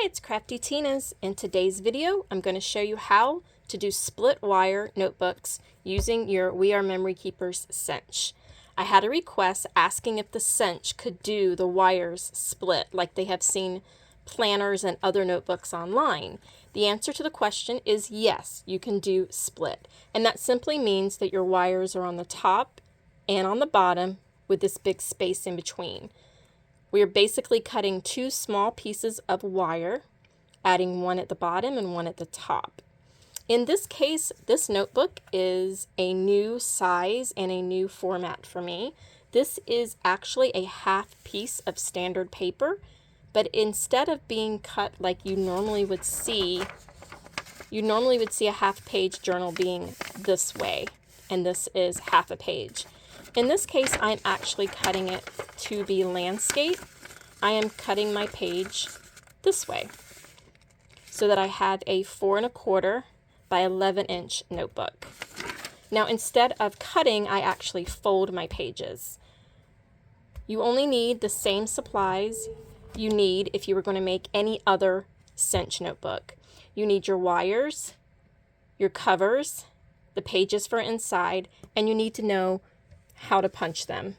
it's Crafty Tina's. In today's video, I'm going to show you how to do split wire notebooks using your We Are Memory Keepers cinch. I had a request asking if the cinch could do the wires split like they have seen planners and other notebooks online. The answer to the question is yes, you can do split. And that simply means that your wires are on the top and on the bottom with this big space in between. We are basically cutting two small pieces of wire, adding one at the bottom and one at the top. In this case, this notebook is a new size and a new format for me. This is actually a half piece of standard paper, but instead of being cut like you normally would see a half-page journal being this way, and this is half a page. In this case, I'm actually cutting it to be landscape. I am cutting my page this way so that I have a 4 1/4 by 11-inch notebook. Now, instead of cutting, I actually fold my pages. You only need the same supplies you need if you were going to make any other cinch notebook. You need your wires, your covers, the pages for inside, and you need to know how to punch them.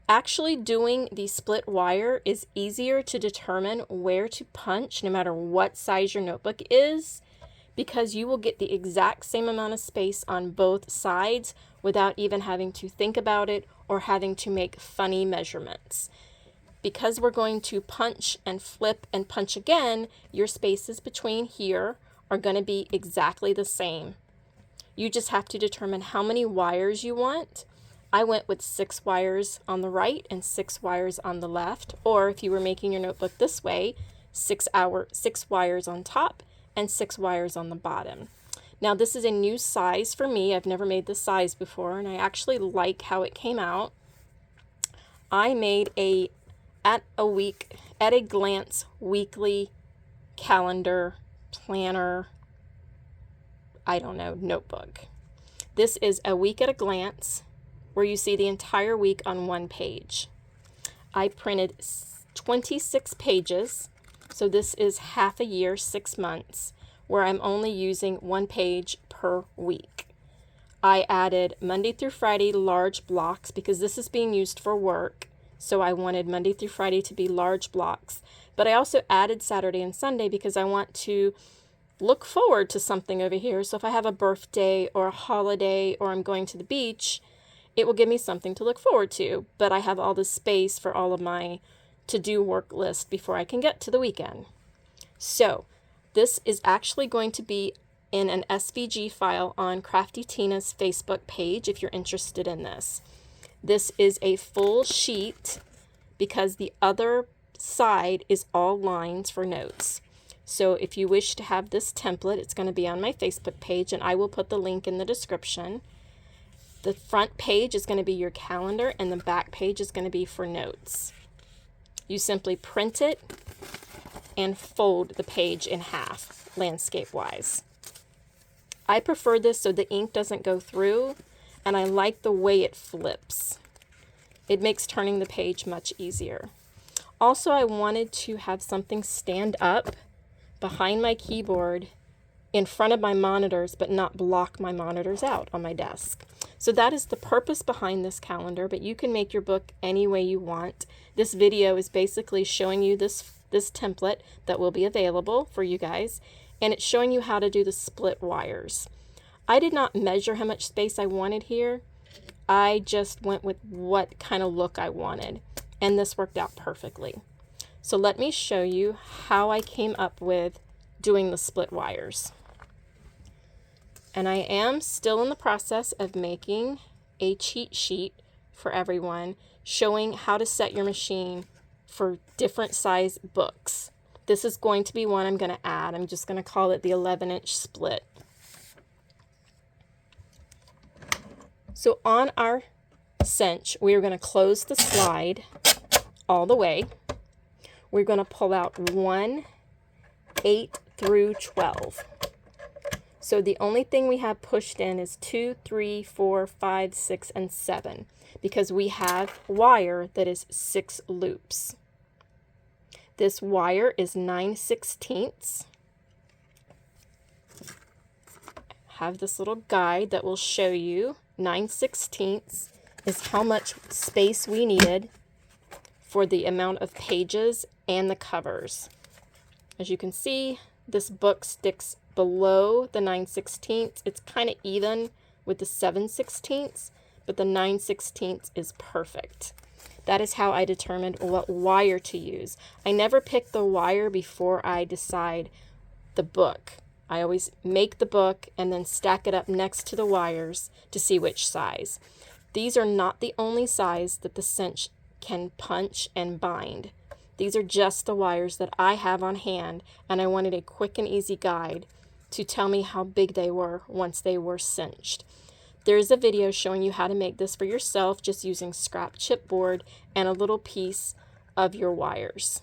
Actually doing the split wire is easier to determine where to punch no matter what size your notebook is, because you will get the exact same amount of space on both sides without even having to think about it or having to make funny measurements. Because we're going to punch and flip and punch again, your spaces between here are going to be exactly the same. You just have to determine how many wires you want. I went with 6 wires on the right and 6 wires on the left, or if you were making your notebook this way, 6 wires on top and 6 wires on the bottom. Now this is a new size for me. I've never made this size before, and I actually like how it came out. I made at a glance weekly calendar planner, notebook. This is a week at a glance where you see the entire week on one page. I printed 26 pages, so this is half a year, 6 months, where I'm only using 1 page per week. I added Monday through Friday large blocks because this is being used for work, so I wanted Monday through Friday to be large blocks. But I also added Saturday and Sunday because I want to look forward to something over here. So if I have a birthday or a holiday or I'm going to the beach, it will give me something to look forward to. But I have all this space for all of my to-do work list before I can get to the weekend. So this is actually going to be in an SVG file on Crafty Tina's Facebook page if you're interested in this. This is a full sheet because the other side is all lines for notes. So if you wish to have this template, it's going to be on my Facebook page, and I will put the link in the description. The front page is going to be your calendar, and the back page is going to be for notes. You simply print it and fold the page in half, landscape-wise. I prefer this so the ink doesn't go through, and I like the way it flips. It makes turning the page much easier. Also, I wanted to have something stand up behind my keyboard in front of my monitors, but not block my monitors out on my desk. So that is the purpose behind this calendar, but you can make your book any way you want. This video is basically showing you this template that will be available for you guys, and it's showing you how to do the split wires. I did not measure how much space I wanted here. I just went with what kind of look I wanted, and this worked out perfectly. So let me show you how I came up with doing the split wires. And I am still in the process of making a cheat sheet for everyone showing how to set your machine for different size books. This is going to be one I'm going to add. I'm just going to call it the 11-inch split. So on our cinch, we are going to close the slide all the way. We're going to pull out 1, 8 through 12. So the only thing we have pushed in is 2, 3, 4, 5, 6, and 7, because we have wire that is 6 loops. This wire is 9/16. Have this little guide that will show you 9/16 is how much space we needed for the amount of pages and the covers. As you can see, this book sticks below the 9/16. It's kind of even with the 7/16, but the 9/16 is perfect. That is how I determined what wire to use. I never pick the wire before I decide the book. I always make the book and then stack it up next to the wires to see which size. These are not the only size that the cinch can punch and bind. These are just the wires that I have on hand, and I wanted a quick and easy guide to tell me how big they were once they were cinched. There is a video showing you how to make this for yourself just using scrap chipboard and a little piece of your wires.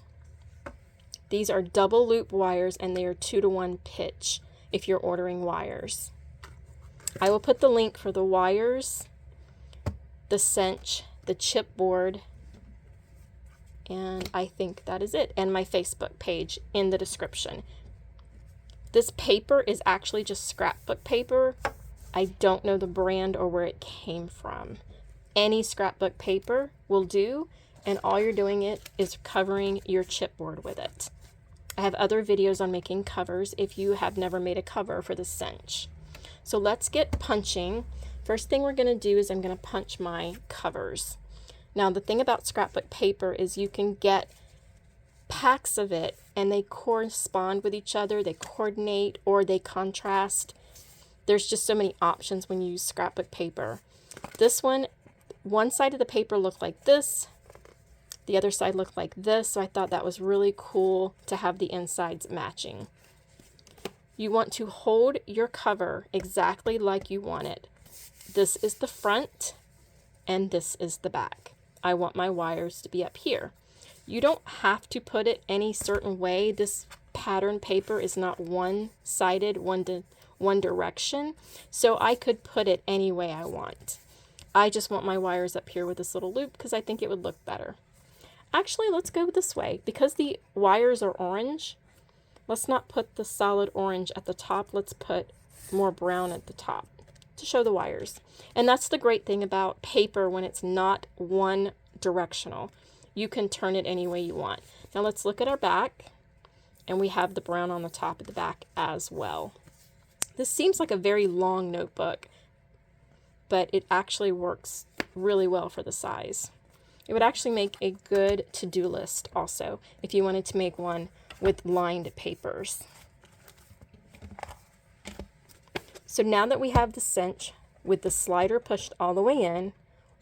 These are double loop wires and they are 2-to-1 pitch if you're ordering wires. I will put the link for the wires, the cinch, the chipboard, and I think that is it, and my Facebook page in the description. This paper is actually just scrapbook paper. I don't know the brand or where it came from. Any scrapbook paper will do, and all you're doing it is covering your chipboard with it. I have other videos on making covers if you have never made a cover for the cinch. So let's get punching. First thing we're going to do is I'm going to punch my covers. Now the thing about scrapbook paper is you can get packs of it and they correspond with each other, they coordinate, or they contrast. There's just so many options when you use scrapbook paper. This one side of the paper looked like this, the other side looked like this, so I thought that was really cool to have the insides matching. You want to hold your cover exactly like you want it. This is the front and this is the back. I want my wires to be up here. You don't have to put it any certain way. This pattern paper is not one-sided, one direction, so I could put it any way I want. I just want my wires up here with this little loop because I think it would look better. Actually, let's go this way. Because the wires are orange, let's not put the solid orange at the top. Let's put more brown at the top to show the wires. And that's the great thing about paper when it's not one directional. You can turn it any way you want. Now let's look at our back, and we have the brown on the top of the back as well. This seems like a very long notebook, but it actually works really well for the size. It would actually make a good to-do list also if you wanted to make one with lined papers. So now that we have the cinch with the slider pushed all the way in,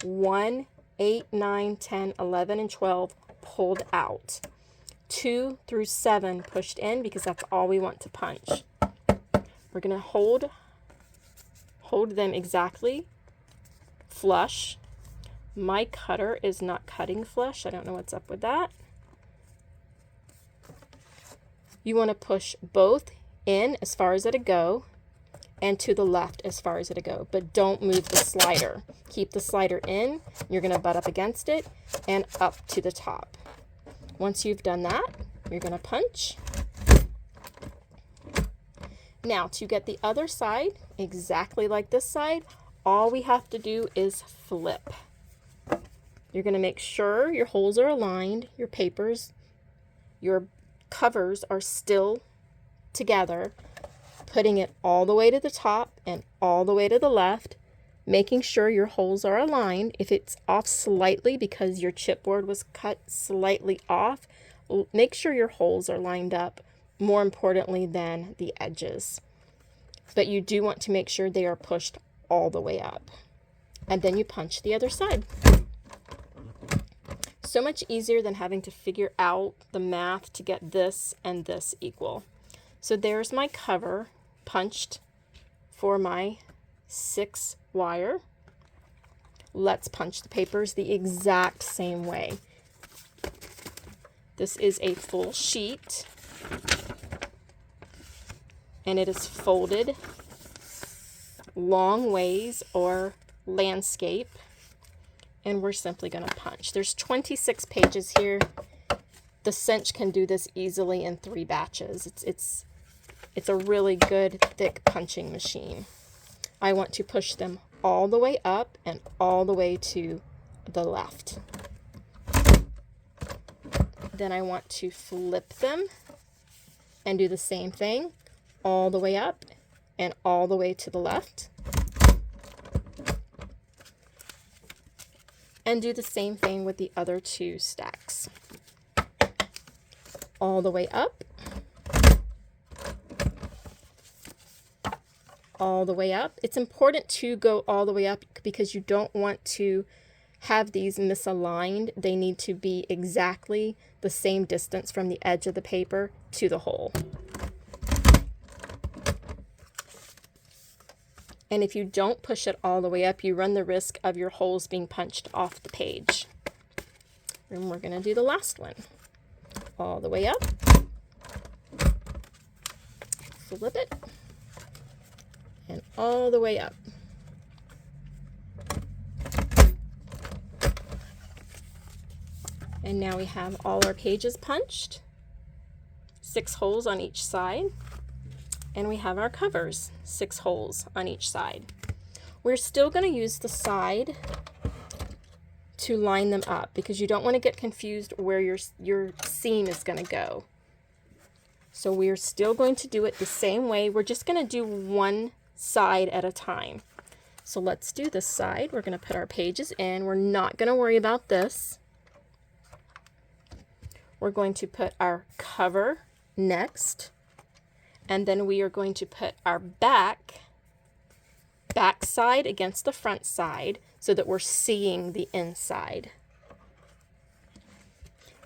1, 8, 9, 10, 11, and 12 pulled out. 2 through 7 pushed in because that's all we want to punch. We're going to hold them exactly flush. My cutter is not cutting flush. I don't know what's up with that. You want to push both in as far as it'll go and to the left as far as it'll go, but don't move the slider. Keep the slider in. You're going to butt up against it and up to the top. Once you've done that, you're going to punch. Now to get the other side exactly like this side, all we have to do is flip. You're going to make sure your holes are aligned, your papers, your covers are still together, putting it all the way to the top and all the way to the left, making sure your holes are aligned. If it's off slightly because your chipboard was cut slightly off, make sure your holes are lined up, more importantly than the edges. But you do want to make sure they are pushed all the way up. And then you punch the other side. So much easier than having to figure out the math to get this and this equal. So there's my cover punched for my 6 wire. Let's punch the papers the exact same way. This is a full sheet and it is folded long ways or landscape. And we're simply going to punch. There's 26 pages here. The Cinch can do this easily in 3 batches. It's a really good thick punching machine. I want to push them all the way up and all the way to the left. Then I want to flip them and do the same thing all the way up and all the way to the left. And do the same thing with the other 2 stacks. All the way up, all the way up. It's important to go all the way up because you don't want to have these misaligned. They need to be exactly the same distance from the edge of the paper to the hole. And if you don't push it all the way up, you run the risk of your holes being punched off the page. And we're going to do the last one. All the way up. Flip it. And all the way up. And now we have all our pages punched. 6 holes on each side. And we have our covers, 6 holes on each side. We're still going to use the side to line them up because you don't want to get confused where your seam is going to go. So we're still going to do it the same way. We're just going to do one side at a time. So let's do this side. We're going to put our pages in. We're not going to worry about this. We're going to put our cover next. And then we are going to put our back side against the front side so that we're seeing the inside.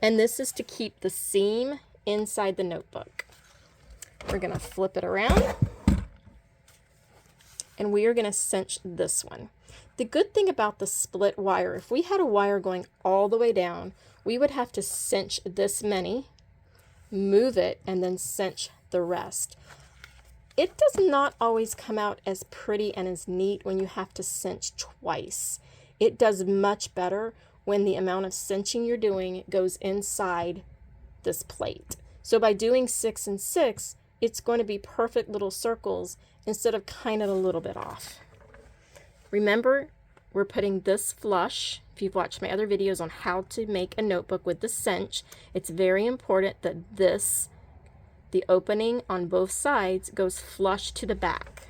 And this is to keep the seam inside the notebook. We're going to flip it around. And we are going to cinch this one. The good thing about the split wire, if we had a wire going all the way down, we would have to cinch this many, move it, and then cinch the rest. It does not always come out as pretty and as neat when you have to cinch twice. It does much better when the amount of cinching you're doing goes inside this plate. So by doing 6 and 6, it's going to be perfect little circles instead of kind of a little bit off. Remember, we're putting this flush. If you've watched my other videos on how to make a notebook with the cinch, it's very important that the opening on both sides goes flush to the back.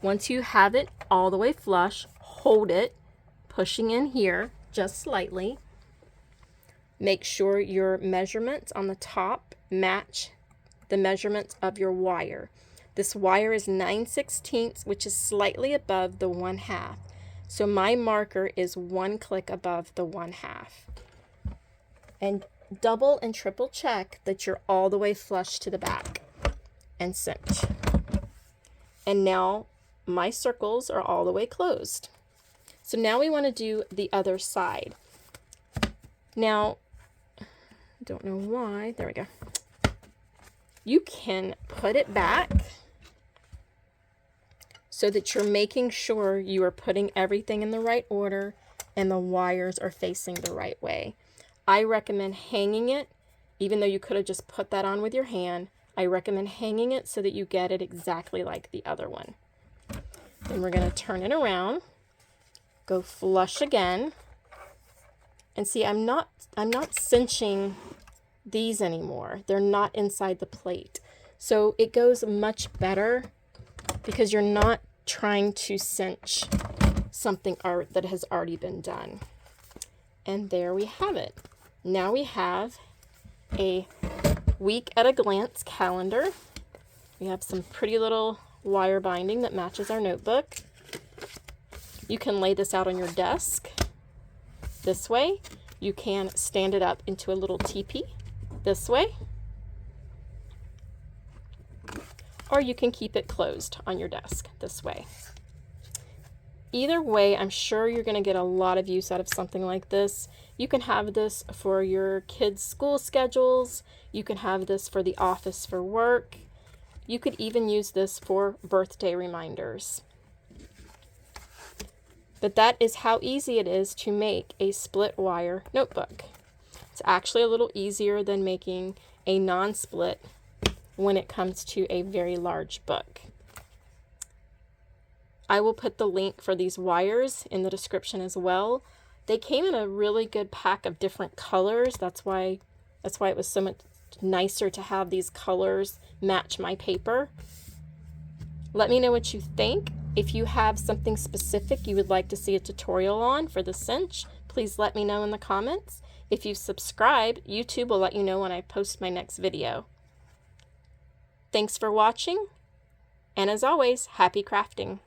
Once you have it all the way flush, hold it, pushing in here just slightly. Make sure your measurements on the top match the measurements of your wire. This wire is 9/16, which is slightly above the 1/2. So my marker is 1 click above the 1/2. And double and triple check that you're all the way flush to the back and cinch. And now my circles are all the way closed. So now we want to do the other side. Now, I don't know why, there we go. You can put it back so that you're making sure you are putting everything in the right order and the wires are facing the right way. I recommend hanging it, even though you could have just put that on with your hand. I recommend hanging it so that you get it exactly like the other one. Then we're going to turn it around, go flush again, and see I'm not cinching these anymore. They're not inside the plate. So it goes much better because you're not trying to cinch something that has already been done. And there we have it. Now we have a week at a glance calendar. We have some pretty little wire binding that matches our notebook. You can lay this out on your desk this way. You can stand it up into a little teepee this way. Or you can keep it closed on your desk this way. Either way, I'm sure you're going to get a lot of use out of something like this. You can have this for your kids' school schedules. You can have this for the office for work. You could even use this for birthday reminders. But that is how easy it is to make a split wire notebook. It's actually a little easier than making a non-split when it comes to a very large book. I will put the link for these wires in the description as well. They came in a really good pack of different colors. That's why it was so much nicer to have these colors match my paper. Let me know what you think. If you have something specific you would like to see a tutorial on for the cinch, please let me know in the comments. If you subscribe, YouTube will let you know when I post my next video. Thanks for watching, and as always, happy crafting!